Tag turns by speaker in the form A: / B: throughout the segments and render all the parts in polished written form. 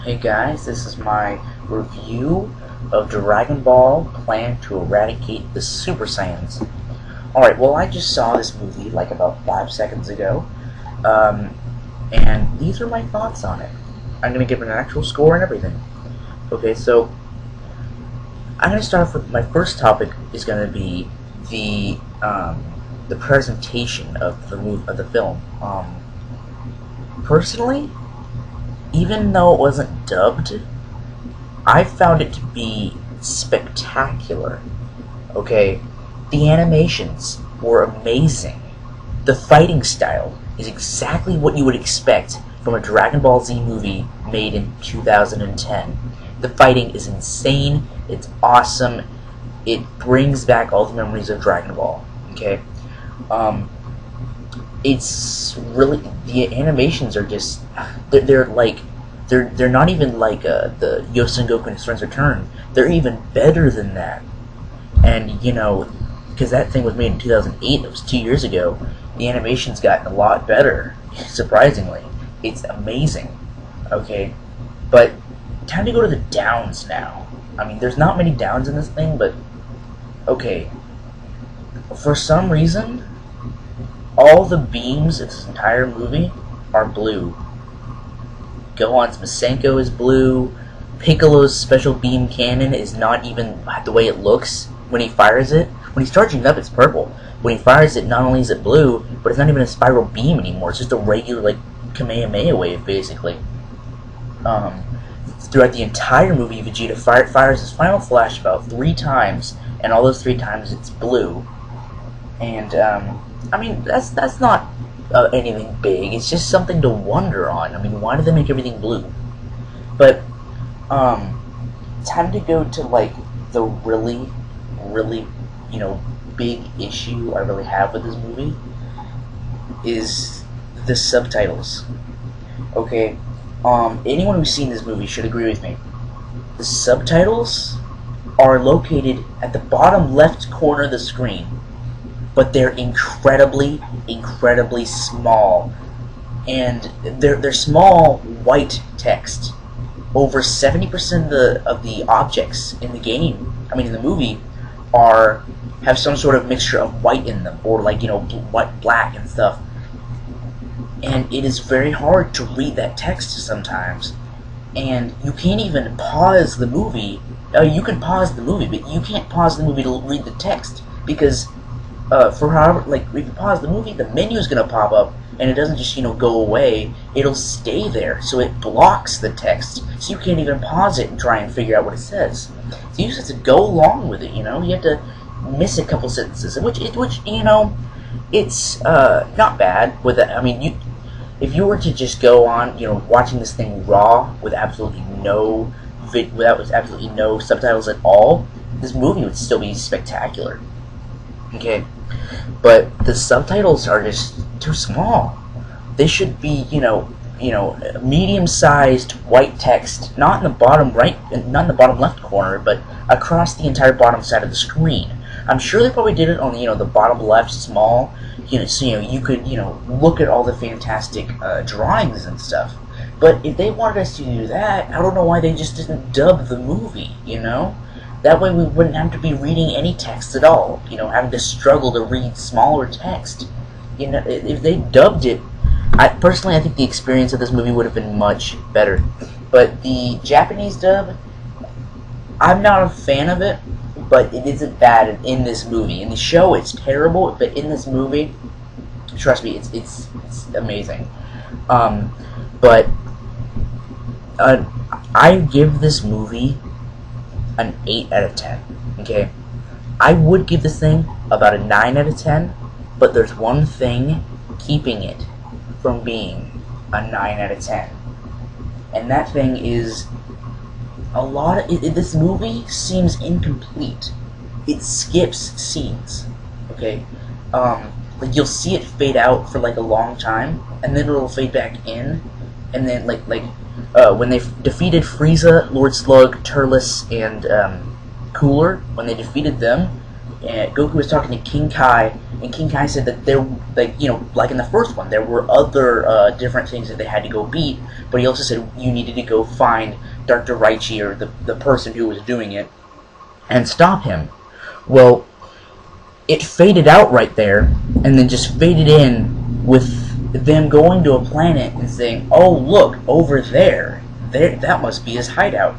A: Hey guys, this is my review of Dragon Ball Plan to Eradicate the Super Saiyans. Alright, well I just saw this movie like about 5 seconds ago, and these are my thoughts on it. I'm going to give it an actual score and everything. Okay, so I'm going to start off with my first topic is going to be the presentation of the film. Personally, even though it wasn't dubbed, I found it to be spectacular. Okay, the animations were amazing. The fighting style is exactly what you would expect from a Dragon Ball Z movie made in 2010. The fighting is insane, it's awesome, it brings back all the memories of Dragon Ball. Okay, it's really, the animations are just, they're not even like the Yosen Goku and His Friends Return. They're even better than that. And you know, because that thing was made in 2008, that was 2 years ago, the animation's gotten a lot better, surprisingly. It's amazing. Okay, but time to go to the downs now. I mean, there's not many downs in this thing, but okay, for some reason all the beams in this entire movie are blue. Gohan's Masenko is blue. Piccolo's special beam cannon is not even the way it looks when he fires it. When he's charging it up, it's purple. When he fires it, not only is it blue, but it's not even a spiral beam anymore. It's just a regular, like, Kamehameha wave, basically. Throughout the entire movie, Vegeta fires his final flash about 3 times, and all those 3 times it's blue. And, I mean, that's not anything big. It's just something to wonder on. I mean, why did they make everything blue? But time to go to like the really, you know, big issue I really have with this movie is the subtitles. Okay, anyone who's seen this movie should agree with me. The subtitles are located at the bottom left corner of the screen, but they're incredibly small, and they're small white text. Over 70% of the objects in the game, I mean in the movie, have some sort of mixture of white in them, or like, you know, white, black and stuff. And it is very hard to read that text sometimes, and you can't even pause the movie. You can pause the movie, but you can't pause the movie to read the text, because for however, like, if you pause the movie, the menu's gonna pop up, and it doesn't just, you know, go away. It'll stay there, so it blocks the text, so you can't even pause it and try and figure out what it says. So you just have to go along with it, you know. You have to miss a couple sentences, which you know, it's not bad. With that, I mean, if you were to just go on, you know, watching this thing raw with absolutely no subtitles at all, this movie would still be spectacular. Okay, but the subtitles are just too small. They should be, you know, medium-sized white text, not in the bottom right, not in the bottom left corner, but across the entire bottom side of the screen. I'm sure they probably did it on, you know, the bottom left small, you know, so, you know, you could, you know, look at all the fantastic drawings and stuff. But if they wanted us to do that, I don't know why they just didn't dub the movie, you know? That way we wouldn't have to be reading any text at all, you know, having to struggle to read smaller text. You know, if they dubbed it, I think the experience of this movie would have been much better. But the Japanese dub, I'm not a fan of it, but it isn't bad in this movie. In the show, it's terrible, but in this movie, trust me, it's amazing. But I give this movie an 8 out of 10. Okay, I would give this thing about a 9 out of 10, but there's one thing keeping it from being a 9 out of 10, and that thing is a lot of this movie seems incomplete. It skips scenes. Okay, like you'll see it fade out for like a long time, and then it'll fade back in, and then like when they defeated Frieza, Lord Slug, Turles, and Cooler, when they defeated them, Goku was talking to King Kai, and King Kai said that there, like like in the first one, there were other different things that they had to go beat. But he also said you needed to go find Dr. Raichi, or the person who was doing it, and stop him. Well, it faded out right there, and then just faded in with them going to a planet and saying, "Oh, look over there! That must be his hideout."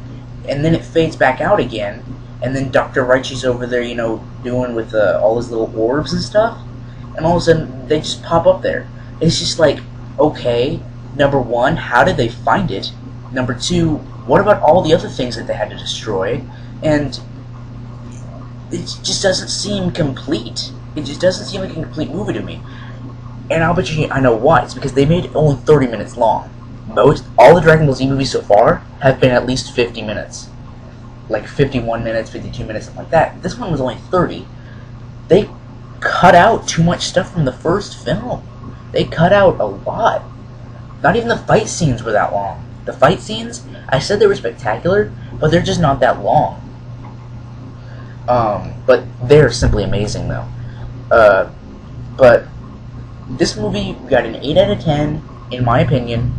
A: And then it fades back out again. And then Dr. Raichi's over there, doing with all his little orbs and stuff. And all of a sudden, they just pop up there. It's just like, okay, number one, how did they find it? Number two, what about all the other things that they had to destroy? And it just doesn't seem complete. It just doesn't seem like a complete movie to me. And I'll bet you I know why. It's because they made it only 30 minutes long. All the Dragon Ball Z movies so far have been at least 50 minutes. Like 51 minutes, 52 minutes, something like that. This one was only 30. They cut out too much stuff from the first film. They cut out a lot. Not even the fight scenes were that long. The fight scenes, I said they were spectacular, but they're just not that long. But they're simply amazing, though. But this movie got an 8 out of 10, in my opinion.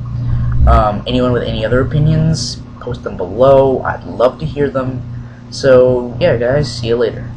A: Anyone with any other opinions, post them below. I'd love to hear them. So, yeah, guys, see you later.